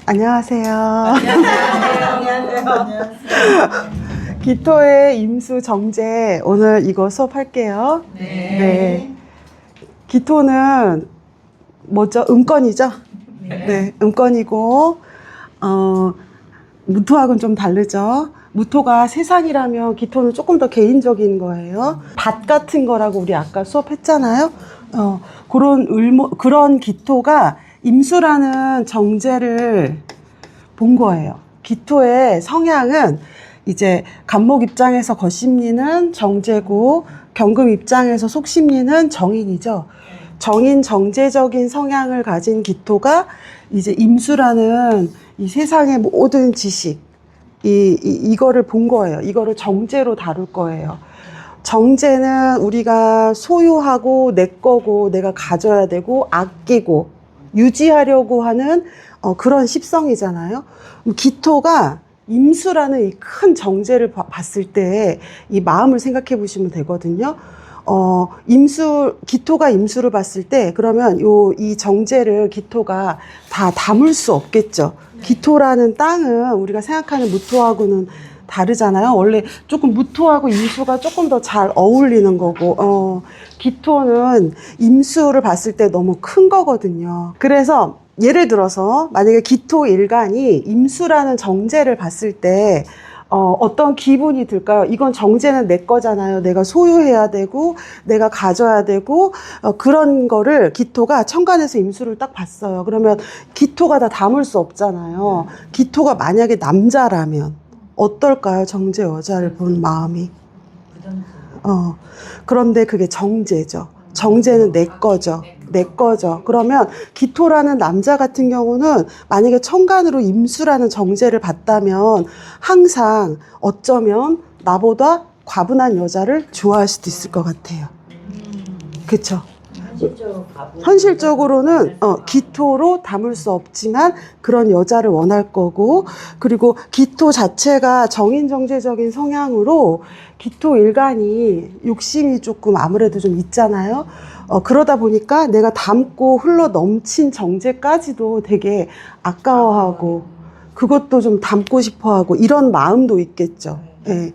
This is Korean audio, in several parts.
안녕하세요. 안녕하세요. 기토의 임수 정제 오늘 이거 수업할게요. 네. 기토는 뭐죠? 음권이죠? 네, 음권이고 무토하고는 좀 다르죠. 무토가 세상이라면 기토는 조금 더 개인적인 거예요. 밭 같은 거라고 우리 아까 수업했잖아요. 그런 기토가 임수라는 정제를 본 거예요. 기토의 성향은 이제 간목 입장에서 거심리는 정제고 경금 입장에서 속심리는 정인이죠. 정인 정제적인 성향을 가진 기토가 이제 임수라는 이 세상의 모든 지식 이거를 본 거예요. 이거를 정제로 다룰 거예요. 정제는 우리가 소유하고 내 거고 내가 가져야 되고 아끼고 유지하려고 하는 그런 십성이잖아요. 기토가 임수라는 이 큰 정제를 봤을 때 이 마음을 생각해 보시면 되거든요. 기토가 임수를 봤을 때 그러면 이 정제를 기토가 다 담을 수 없겠죠. 기토라는 땅은 우리가 생각하는 무토하고는 다르잖아요. 원래 조금 무토하고 임수가 조금 더 잘 어울리는 거고, 기토는 임수를 봤을 때 너무 큰 거거든요. 그래서 예를 들어서 만약에 기토 일간이 임수라는 정제를 봤을 때 어떤 기분이 들까요? 이건 정제는 내 거잖아요. 내가 소유해야 되고 내가 가져야 되고 그런 거를 기토가 천간에서 임수를 딱 봤어요. 그러면 기토가 다 담을 수 없잖아요. 기토가 만약에 남자라면 어떨까요? 정제 여자를 본 마음이. 그런데 그게 정제죠. 정제는 내 거죠. 내 거죠. 그러면 기토라는 남자 같은 경우는 만약에 천간으로 임수라는 정제를 봤다면 항상 어쩌면 나보다 과분한 여자를 좋아할 수도 있을 것 같아요. 그쵸? 현실적으로는 기토로 담을 수 없지만 그런 여자를 원할 거고, 그리고 기토 자체가 정인정제적인 성향으로 기토 일간이 욕심이 조금 아무래도 좀 있잖아요. 그러다 보니까 내가 담고 흘러 넘친 정제까지도 되게 아까워하고 그것도 좀 담고 싶어하고 이런 마음도 있겠죠. 예.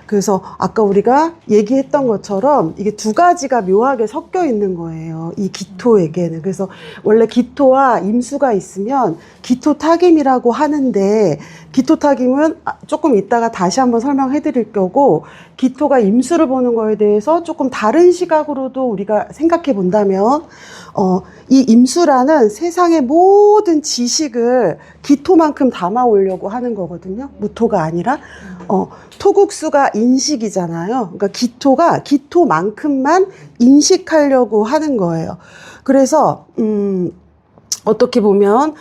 그래서 아까 우리가 얘기했던 것처럼 이게 두 가지가 묘하게 섞여 있는 거예요. 이 기토에게는. 그래서 원래 기토와 임수가 있으면 기토탁임이라고 하는데, 기토탁임은 조금 이따가 다시 한번 설명해 드릴 거고, 기토가 임수를 보는 거에 대해서 조금 다른 시각으로도 우리가 생각해 본다면, 이 임수라는 세상의 모든 지식을 기토만큼 담아오려고 하는 거거든요. 무토가 아니라. 토국수가 인식이잖아요. 그러니까 기토가 기토만큼만 인식하려고 하는 거예요. 그래서 어떻게 보면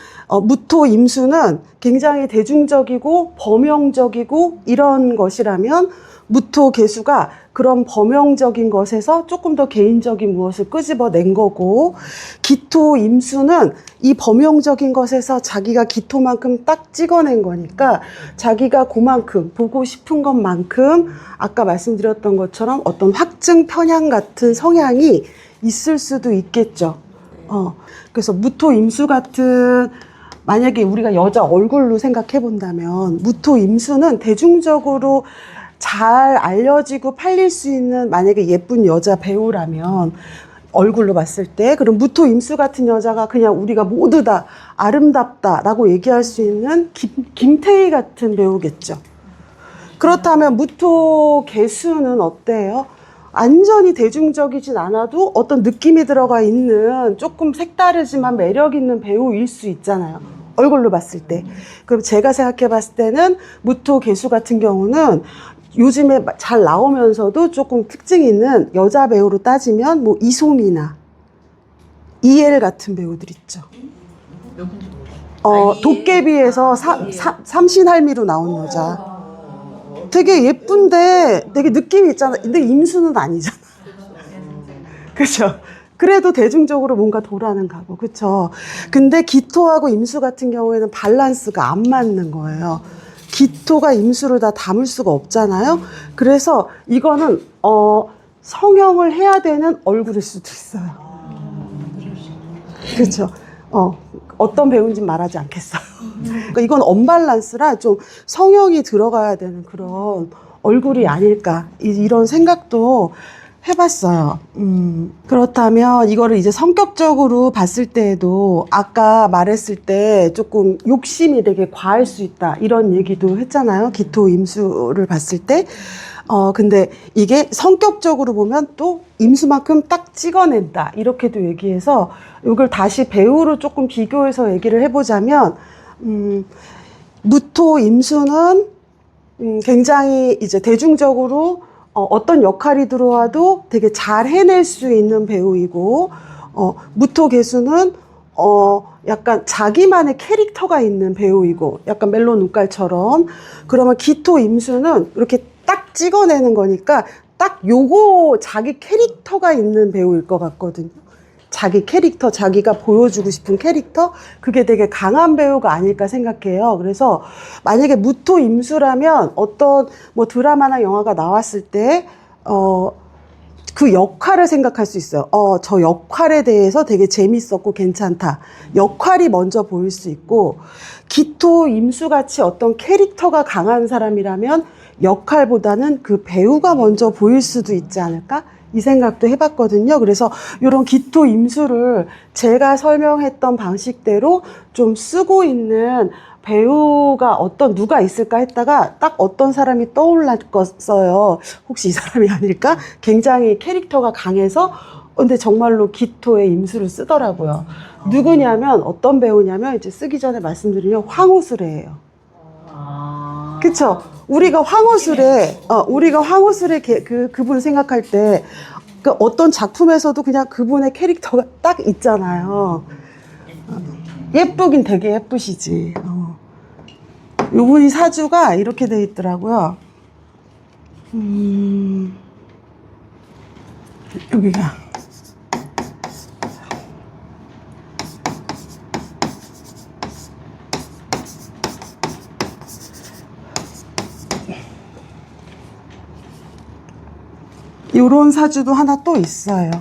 무토 임수는 굉장히 대중적이고 범용적이고 이런 것이라면 무토 개수가 그런 범용적인 것에서 조금 더 개인적인 무엇을 끄집어낸 거고, 기토 임수는 이 범용적인 것에서 자기가 기토만큼 딱 찍어낸 거니까 자기가 그만큼 보고 싶은 것만큼 아까 말씀드렸던 것처럼 어떤 확증 편향 같은 성향이 있을 수도 있겠죠. 그래서 무토 임수 같은, 만약에 우리가 여자 얼굴로 생각해 본다면 무토 임수는 대중적으로 잘 알려지고 팔릴 수 있는, 만약에 예쁜 여자 배우라면 얼굴로 봤을 때, 그럼 무토 임수 같은 여자가 그냥 우리가 모두 다 아름답다라고 얘기할 수 있는 김태희 같은 배우겠죠. 그렇다면 무토 개수는 어때요? 완전히 대중적이진 않아도 어떤 느낌이 들어가 있는 조금 색다르지만 매력 있는 배우일 수 있잖아요. 얼굴로 봤을 때. 그럼 제가 생각해 봤을 때는 무토 개수 같은 경우는 요즘에 잘 나오면서도 조금 특징이 있는 여자 배우로 따지면 뭐 이솜이나 이엘 같은 배우들 있죠. 도깨비에서 삼신할미로 나온 여자. 되게 예쁜데 되게 느낌이 있잖아. 근데 임수는 아니잖아. 그렇죠? 그래도 대중적으로 뭔가 도라는 가고, 그렇죠? 근데 기토하고 임수 같은 경우에는 밸런스가 안 맞는 거예요. 기토가 임수를 다 담을 수가 없잖아요. 그래서 이거는 성형을 해야 되는 얼굴일 수도 있어요. 그렇죠. 어떤 배우인지 말하지 않겠어요. 그러니까 이건 언밸런스라 좀 성형이 들어가야 되는 그런 얼굴이 아닐까 이런 생각도 해봤어요. 그렇다면 이거를 이제 성격적으로 봤을 때에도 아까 말했을 때 조금 욕심이 되게 과할 수 있다 이런 얘기도 했잖아요. 기토 임수를 봤을 때. 근데 이게 성격적으로 보면 또 임수만큼 딱 찍어낸다 이렇게도 얘기해서 이걸 다시 배우로 조금 비교해서 얘기를 해보자면 무토 임수는 굉장히 이제 대중적으로 어떤 역할이 들어와도 되게 잘 해낼 수 있는 배우이고, 무토 개수는, 약간 자기만의 캐릭터가 있는 배우이고, 약간 멜로 눈깔처럼. 그러면 기토 임수는 이렇게 딱 찍어내는 거니까 딱 요거 자기 캐릭터가 있는 배우일 것 같거든요. 자기 캐릭터, 자기가 보여주고 싶은 캐릭터, 그게 되게 강한 배우가 아닐까 생각해요. 그래서 만약에 무토 임수라면 어떤 뭐 드라마나 영화가 나왔을 때, 그 역할을 생각할 수 있어요. 저 역할에 대해서 되게 재밌었고 괜찮다. 역할이 먼저 보일 수 있고, 기토 임수같이 어떤 캐릭터가 강한 사람이라면 역할보다는 그 배우가 먼저 보일 수도 있지 않을까? 이 생각도 해봤거든요. 그래서 이런 기토 임수를 제가 설명했던 방식대로 좀 쓰고 있는 배우가 누가 있을까 했다가 딱 어떤 사람이 떠올랐어요. 혹시 이 사람이 아닐까? 굉장히 캐릭터가 강해서 근데 정말로 기토의 임수를 쓰더라고요. 누구냐면 어떤 배우냐면 이제 쓰기 전에 말씀드리면 황우술래예요. 그쵸? 우리가 황우술래 그분 생각할 때, 그 어떤 작품에서도 그냥 그분의 캐릭터가 딱 있잖아요. 예쁘긴 되게 예쁘시지. 요분이 사주가 이렇게 돼 있더라고요. 여기가. 요런 사주도 하나 또 있어요.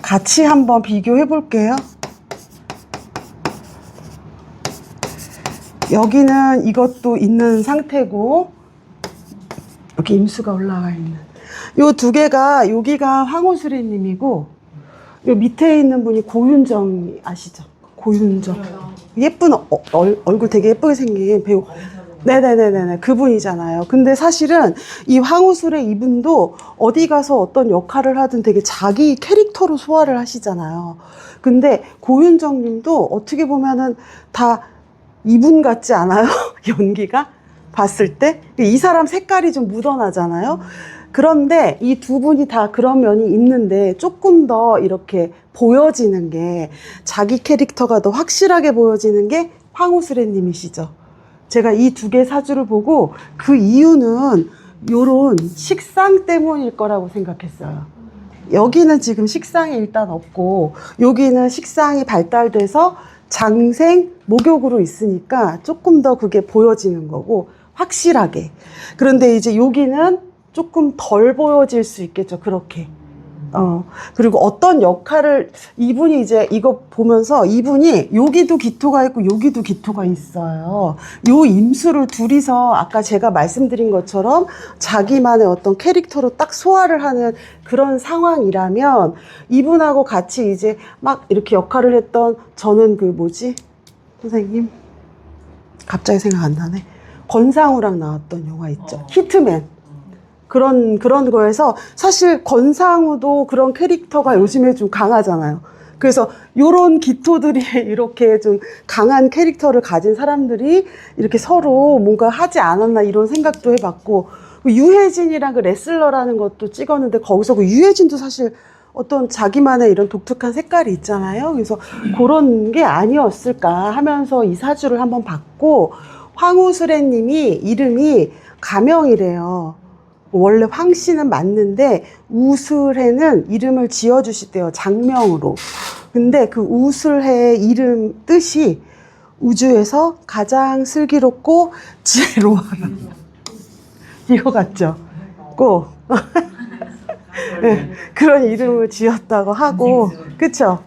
같이 한번 비교해 볼게요. 여기는 이것도 있는 상태고, 여기 임수가 올라와 있는. 요 두 개가, 여기가 황호수리님이고, 요 밑에 있는 분이 고윤정 아시죠? 고윤정. 예쁜, 얼굴 되게 예쁘게 생긴 배우. 네네네네. 그분이잖아요. 근데 사실은 이 황우술의 이분도 어디 가서 어떤 역할을 하든 되게 자기 캐릭터로 소화를 하시잖아요. 근데 고윤정 님도 어떻게 보면은 다 이분 같지 않아요? 연기가? 봤을 때? 이 사람 색깔이 좀 묻어나잖아요? 그런데 이 두 분이 다 그런 면이 있는데 조금 더 이렇게 보여지는 게 자기 캐릭터가 더 확실하게 보여지는 게 황우술래 님이시죠. 제가 이 두 개 사주를 보고 그 이유는 요런 식상 때문일 거라고 생각했어요. 여기는 지금 식상이 일단 없고 여기는 식상이 발달돼서 장생, 목욕으로 있으니까 조금 더 그게 보여지는 거고 확실하게. 그런데 이제 여기는 조금 덜 보여질 수 있겠죠. 그렇게. 그리고 어떤 역할을 이분이 이제 이거 보면서 이분이 여기도 기토가 있고 여기도 기토가 있어요. 요 임수를 둘이서 아까 제가 말씀드린 것처럼 자기만의 어떤 캐릭터로 딱 소화를 하는 그런 상황이라면 이분하고 같이 이제 막 이렇게 역할을 했던 저는 그 뭐지? 선생님? 갑자기 생각 안 나네. 권상우랑 나왔던 영화 있죠. 히트맨. 그런 거에서 사실 권상우도 그런 캐릭터가 요즘에 좀 강하잖아요. 그래서 요런 기토들이 이렇게 좀 강한 캐릭터를 가진 사람들이 이렇게 서로 뭔가 하지 않았나 이런 생각도 해봤고 유해진이랑 그 레슬러라는 것도 찍었는데 거기서 그 유해진도 사실 어떤 자기만의 이런 독특한 색깔이 있잖아요. 그래서 그런 게 아니었을까 하면서 이 사주를 한번 봤고 황우술래 님이 이름이 가명이래요. 원래 황 씨는 맞는데 우술해는 이름을 지어주시대요. 장명으로. 근데 그 우술해의 이름 뜻이 우주에서 가장 슬기롭고 지혜로워라. 이거 같죠? 꼭 네, 그런 이름을 지었다고 하고 그쵸?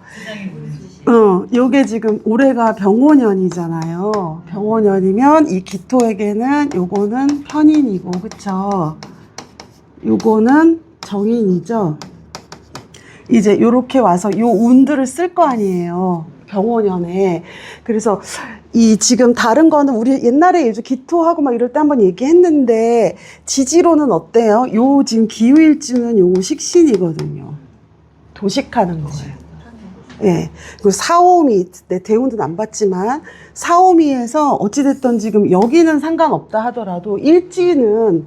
요게 지금 올해가 병원년이잖아요. 병원년이면 이 기토에게는 요거는 편인이고, 그쵸? 요거는 정인이죠. 이제 요렇게 와서 요 운들을 쓸 거 아니에요. 병원년에. 그래서 이 지금 다른 거는 우리 옛날에 요즘 기토하고 막 이럴 때 한번 얘기했는데 지지로는 어때요? 요 지금 기후일주는 요거 식신이거든요. 도식하는 거예요. 예. 그리고 사오미, 내 대운은 안 봤지만, 사오미에서 어찌됐든 지금 여기는 상관없다 하더라도 일지는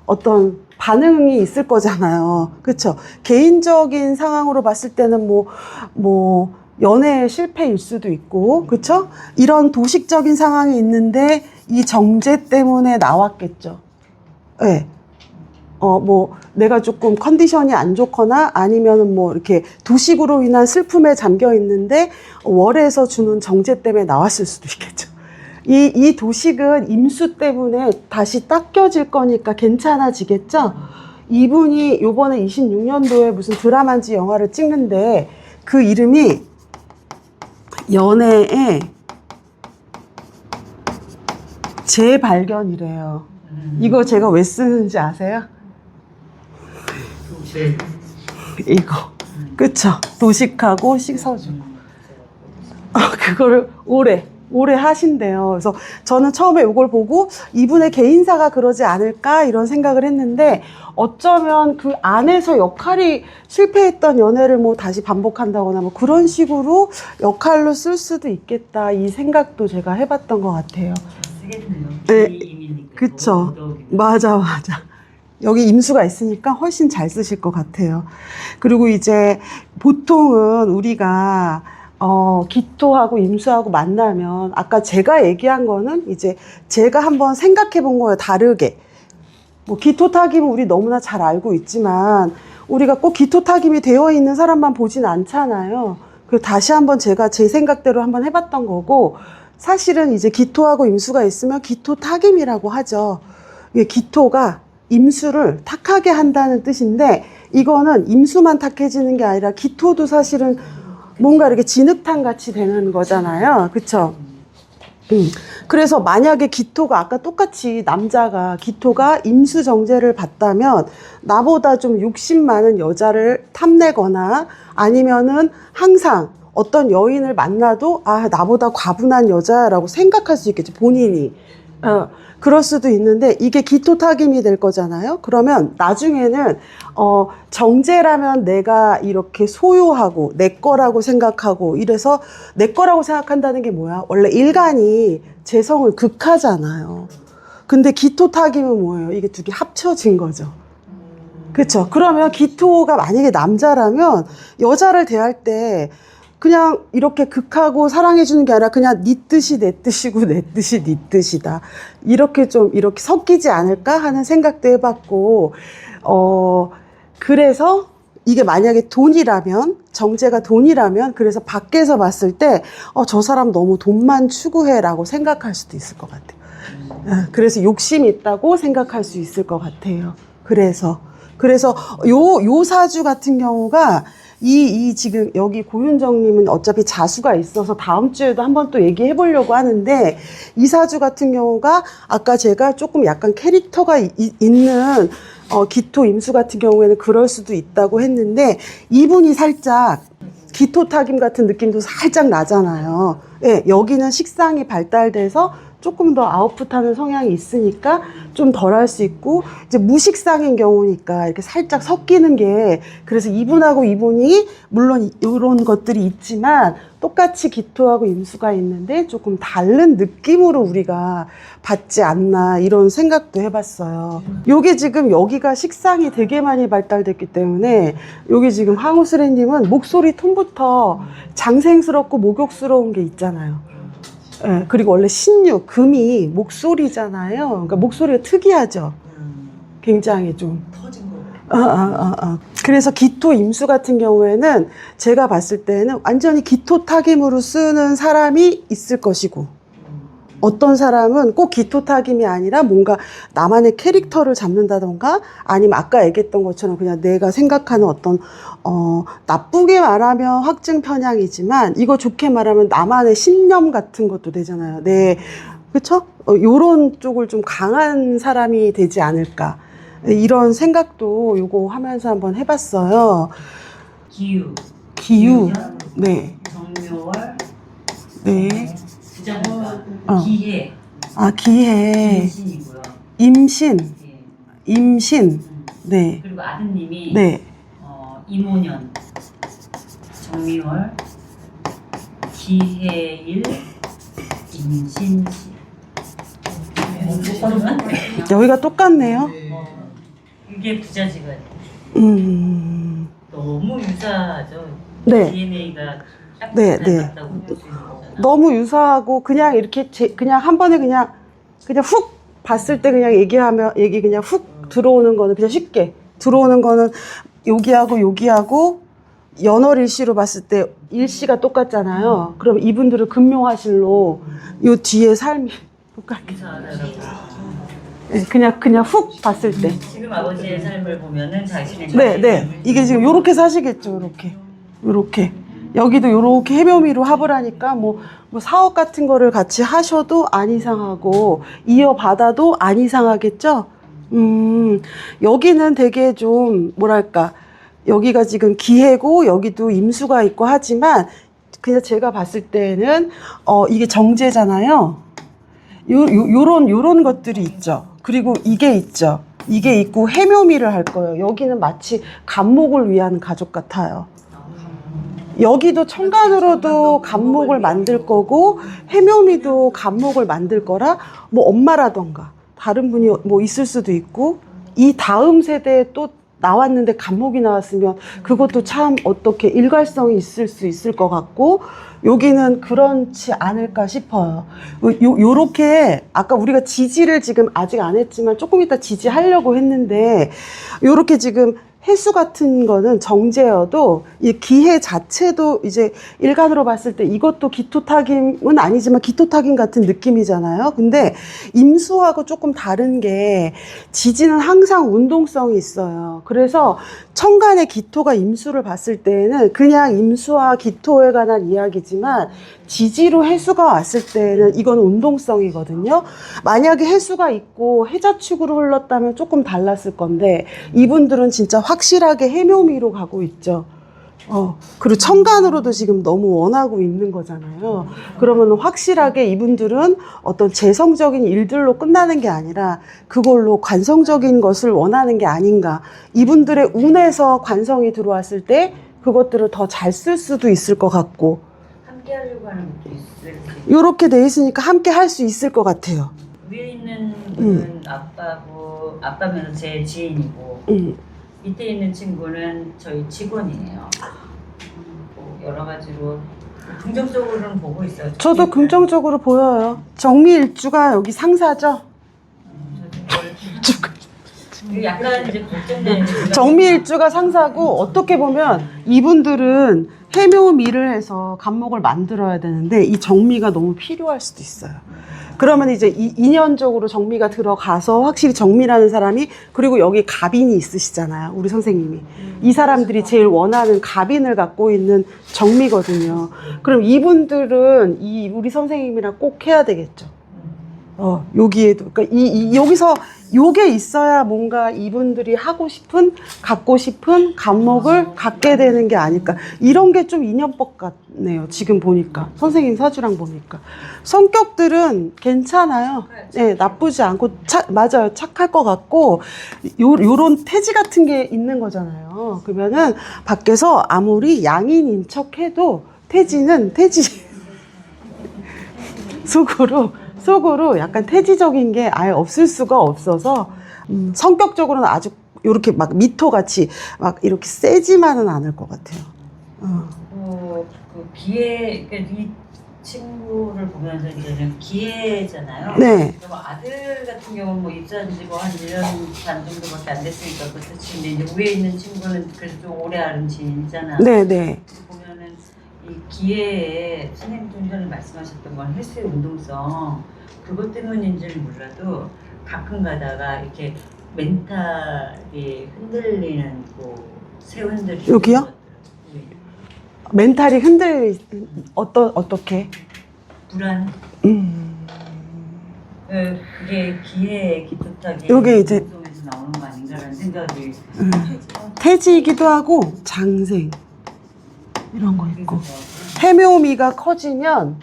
어떤 반응이 있을 거잖아요. 그쵸? 개인적인 상황으로 봤을 때는 연애 실패일 수도 있고, 그쵸? 이런 도식적인 상황이 있는데, 이 정제 때문에 나왔겠죠. 예. 내가 조금 컨디션이 안 좋거나 아니면은 이렇게 도식으로 인한 슬픔에 잠겨 있는데 월에서 주는 정제 때문에 나왔을 수도 있겠죠. 이 도식은 임수 때문에 다시 닦여질 거니까 괜찮아지겠죠? 이분이 요번에 26년도에 무슨 드라마인지 영화를 찍는데 그 이름이 연애의 재발견이래요. 이거 제가 왜 쓰는지 아세요? 이거 그쵸? 도식하고 식서주 그거를 오래 하신대요. 그래서 저는 처음에 이걸 보고 이분의 개인사가 그러지 않을까 이런 생각을 했는데 어쩌면 그 안에서 역할이 실패했던 연애를 다시 반복한다거나 그런 식으로 역할로 쓸 수도 있겠다 이 생각도 제가 해봤던 것 같아요. 네, 그쵸? 맞아. 여기 임수가 있으니까 훨씬 잘 쓰실 것 같아요. 그리고 이제 보통은 우리가 기토하고 임수하고 만나면 아까 제가 얘기한 거는 이제 제가 한번 생각해 본 거예요. 다르게. 기토타김은 우리 너무나 잘 알고 있지만 우리가 꼭 기토타김이 되어 있는 사람만 보진 않잖아요. 그래서 다시 한번 제가 제 생각대로 한번 해봤던 거고 사실은 이제 기토하고 임수가 있으면 기토타김이라고 하죠. 이게 기토가 임수를 탁하게 한다는 뜻인데 이거는 임수만 탁해지는 게 아니라 기토도 사실은 뭔가 이렇게 진흙탕 같이 되는 거잖아요. 그쵸? 그래서 만약에 기토가 아까 똑같이 남자가 기토가 임수 정제를 받다면 나보다 좀 욕심 많은 여자를 탐내거나 아니면은 항상 어떤 여인을 만나도 나보다 과분한 여자라고 생각할 수 있겠죠. 본인이. 그럴 수도 있는데 이게 기토타김이 될 거잖아요. 그러면 나중에는 정제라면 내가 이렇게 소유하고 내 거라고 생각하고 이래서 내 거라고 생각한다는 게 뭐야? 원래 일간이 재성을 극하잖아요. 근데 기토타김은 뭐예요? 이게 두 개 합쳐진 거죠. 그렇죠? 그러면 기토가 만약에 남자라면 여자를 대할 때 그냥 이렇게 극하고 사랑해주는 게 아니라 그냥 네 뜻이 내 뜻이고 내 뜻이 네 뜻이다. 이렇게 좀 이렇게 섞이지 않을까 하는 생각도 해봤고, 그래서 이게 만약에 돈이라면, 정제가 돈이라면, 그래서 밖에서 봤을 때, 저 사람 너무 돈만 추구해라고 생각할 수도 있을 것 같아요. 그래서 욕심이 있다고 생각할 수 있을 것 같아요. 그래서 요 사주 같은 경우가 지금 여기 고윤정님은 어차피 자수가 있어서 다음 주에도 한번 또 얘기해 보려고 하는데 이 사주 같은 경우가 아까 제가 조금 약간 캐릭터가 있는 기토 임수 같은 경우에는 그럴 수도 있다고 했는데 이분이 살짝 기토타김 같은 느낌도 살짝 나잖아요. 예, 여기는 식상이 발달돼서 조금 더 아웃풋하는 성향이 있으니까 좀 덜 할 수 있고 이제 무식상인 경우니까 이렇게 살짝 섞이는 게 그래서 이분하고 이분이 물론 이런 것들이 있지만 똑같이 기토하고 임수가 있는데 조금 다른 느낌으로 우리가 받지 않나 이런 생각도 해봤어요. 요게 지금 여기가 식상이 되게 많이 발달됐기 때문에 여기 지금 황우스레님은 목소리 톤부터 장생스럽고 목욕스러운 게 있잖아요. 예, 그리고 원래 신유, 금이 목소리잖아요. 그러니까 목소리가 특이하죠. 굉장히 좀. 터진 거. 그래서 기토 임수 같은 경우에는 제가 봤을 때는 완전히 기토 타김으로 쓰는 사람이 있을 것이고, 어떤 사람은 꼭 기토탁임이 아니라 뭔가 나만의 캐릭터를 잡는다던가 아니면 아까 얘기했던 것처럼 그냥 내가 생각하는 어떤 나쁘게 말하면 확증 편향이지만 이거 좋게 말하면 나만의 신념 같은 것도 되잖아요. 그쵸? 요런 쪽을 좀 강한 사람이 되지 않을까. 이런 생각도 요거 하면서 한번 해봤어요. 기유. 네. 정묘월. 네. 부자니까. 어. 기해. 기해. 임신이고요. 임신. 예. 임신. 네. 그리고 아드님이 네. 이모년. 정미월. 기해일. 임신시. 여기가 똑같네요. 이게 부자지가 너무 유사하죠. 네. DNA가 딱 네, 닮았다고 볼 수 있는 거잖아. 너무 유사하고 그냥 이렇게 그냥 한 번에 그냥 훅 봤을 때 그냥 얘기 그냥 훅 들어오는 거는 그냥 쉽게 들어오는 거는 여기하고 연월일시로 봤을 때 일시가 똑같잖아요. 그럼 이분들은 금묘화실로 요 뒤에 삶이 똑같게. 네, 그냥 훅 봤을 때. 지금 아버지의 삶을 보면은 자신의 네. 이게 지금 요렇게 사시겠죠, 요렇게. 여기도 요렇게 해묘미로 합을 하니까 뭐 사업 같은 거를 같이 하셔도 안 이상하고, 이어받아도 안 이상하겠죠? 여기는 되게 좀, 뭐랄까, 여기가 지금 기해고, 여기도 임수가 있고 하지만, 그냥 제가 봤을 때는, 이게 정제잖아요. 요런 것들이 있죠. 그리고 이게 있죠. 이게 있고 해묘미를 할 거예요. 여기는 마치 간목을 위한 가족 같아요. 여기도 천간으로도 간목을 만들 거고 해묘미도 간목을 만들 거라 뭐 엄마라던가 다른 분이 뭐 있을 수도 있고 이 다음 세대에 또 나왔는데 간목이 나왔으면 그것도 참 어떻게 일관성이 있을 수 있을 것 같고 여기는 그렇지 않을까 싶어요. 요렇게 아까 우리가 지지를 지금 아직 안 했지만 조금 이따 지지하려고 했는데 요렇게 지금 해수 같은 거는 정제여도 이 기해 자체도 이제 일간으로 봤을 때 이것도 기토탁임은 아니지만 기토탁임 같은 느낌이잖아요. 근데 임수하고 조금 다른 게 지지는 항상 운동성이 있어요. 그래서 천간의 기토가 임수를 봤을 때에는 그냥 임수와 기토에 관한 이야기지만 지지로 해수가 왔을 때는 이건 운동성이거든요. 만약에 해수가 있고 해자축으로 흘렀다면 조금 달랐을 건데 이분들은 진짜 확실하게 해묘미로 가고 있죠. 그리고 천간으로도 지금 너무 원하고 있는 거잖아요. 그러면 확실하게 이분들은 어떤 재성적인 일들로 끝나는 게 아니라 그걸로 관성적인 것을 원하는 게 아닌가. 이분들의 운에서 관성이 들어왔을 때 그것들을 더 잘 쓸 수도 있을 것 같고. 함께 하려고 하는 것도 있을 수 요렇게 돼 있으니까 함께 할 수 있을 것 같아요. 위에 있는 분은 아빠면 제 지인이고 밑에 있는 친구는 저희 직원이에요. 뭐 여러 가지로 긍정적으로는 보고 있어요. 저도 긍정적으로 보여요. 정미일주가 여기 상사죠? 약간 이제 걱정되는 정미일주가 상사고 어떻게 보면 이분들은 해묘미를 해서 간목을 만들어야 되는데 이 정미가 너무 필요할 수도 있어요. 그러면 이제 인연적으로 정미가 들어가서 확실히 정미라는 사람이 그리고 여기 갑인이 있으시잖아요. 우리 선생님이. 이 사람들이 제일 원하는 갑인을 갖고 있는 정미거든요. 그럼 이분들은 우리 선생님이랑 꼭 해야 되겠죠. 여기에도. 그러니까 여기서 요게 있어야 뭔가 이분들이 하고 싶은, 갖고 싶은 간목을 갖게 되는 게 아닐까. 이런 게 좀 인연법 같네요. 지금 보니까. 선생님 사주랑 보니까. 성격들은 괜찮아요. 네, 나쁘지 않고, 맞아요. 착할 것 같고, 요런 태지 같은 게 있는 거잖아요. 그러면은 밖에서 아무리 양인인 척 해도 태지는 태지. 속으로 약간 태지적인 게 아예 없을 수가 없어서 성격적으로는 아주 이렇게 막 미토같이 막 이렇게 세지만은 않을 것 같아요. 그 기회, 그러니까 이 친구를 보면서 이제는 기회잖아요. 네. 그리고 아들 같은 경우는 뭐 입사한 지 뭐 한 1년 반 정도밖에 안 됐으니까 그렇지. 근데 이제 위에 있는 친구는 그래도 좀 오래 아는 지인이잖아. 네네. 보면은 이 기회에 선생님 좀 전에 말씀하셨던 건 헬스의 운동성, 그것 때문인지는 몰라도 가끔 가다가 이렇게 멘탈이 흔들리는 뭐 세운들이 여기요? 멘탈이 어떻게? 불안. 그게 기회 기특하게 요게 이제 방송에서 나오는 거 아닌가라는 생각이. 태지이기도 하고 장생 이런 거 있고 해묘미가 커지면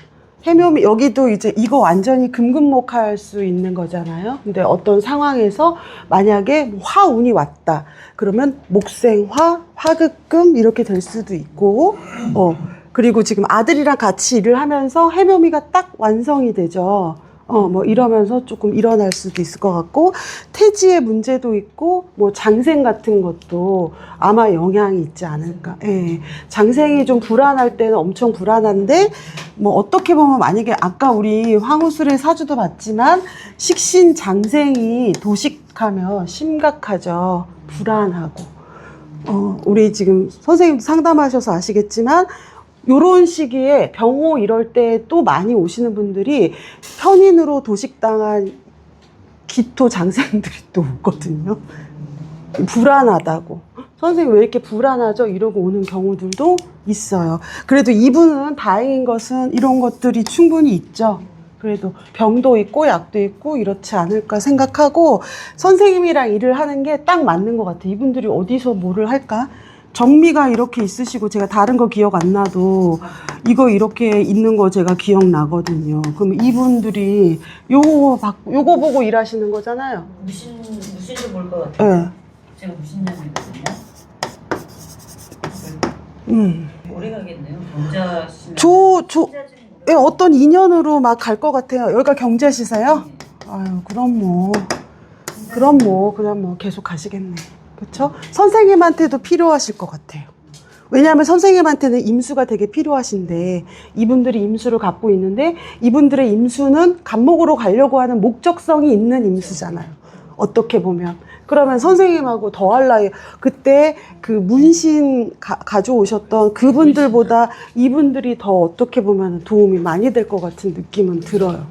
해묘미 여기도 이제 이거 완전히 금금목할 수 있는 거잖아요. 근데 어떤 상황에서 만약에 화운이 왔다 그러면 목생화, 화극금 이렇게 될 수도 있고 그리고 지금 아들이랑 같이 일을 하면서 해묘미가 딱 완성이 되죠. 뭐 이러면서 조금 일어날 수도 있을 것 같고 태지의 문제도 있고 뭐 장생 같은 것도 아마 영향이 있지 않을까. 예. 장생이 좀 불안할 때는 엄청 불안한데 뭐 어떻게 보면 만약에 아까 우리 황우술의 사주도 봤지만 식신 장생이 도식하면 심각하죠. 불안하고. 우리 지금 선생님도 상담하셔서 아시겠지만 요런 시기에 병호 이럴 때 또 많이 오시는 분들이 편인으로 도식당한 기토 장생들이 또 오거든요. 불안하다고. 선생님 왜 이렇게 불안하죠? 이러고 오는 경우들도 있어요. 그래도 이분은 다행인 것은 이런 것들이 충분히 있죠. 그래도 병도 있고 약도 있고 이렇지 않을까 생각하고 선생님이랑 일을 하는 게 딱 맞는 것 같아요. 이분들이 어디서 뭐를 할까? 정미가 이렇게 있으시고 제가 다른 거 기억 안 나도 이거 이렇게 있는 거 제가 기억나거든요. 그럼 이분들이 요거 보고 일하시는 거잖아요. 무신도 볼 것 같아요. 네. 제가 무신남이거든요. 오래 가겠네요. 경자시면. 예, 어떤 인연으로 막 갈 것 같아요. 여기가 경자시세요? 아유, 그럼 뭐 계속 가시겠네. 그렇죠? 선생님한테도 필요하실 것 같아요. 왜냐하면 선생님한테는 임수가 되게 필요하신데 이분들이 임수를 갖고 있는데 이분들의 임수는 간목으로 가려고 하는 목적성이 있는 임수잖아요. 어떻게 보면. 그러면 선생님하고 더할 나위 그때 그 문신 가져오셨던 그분들보다 이분들이 더 어떻게 보면 도움이 많이 될 것 같은 느낌은 들어요.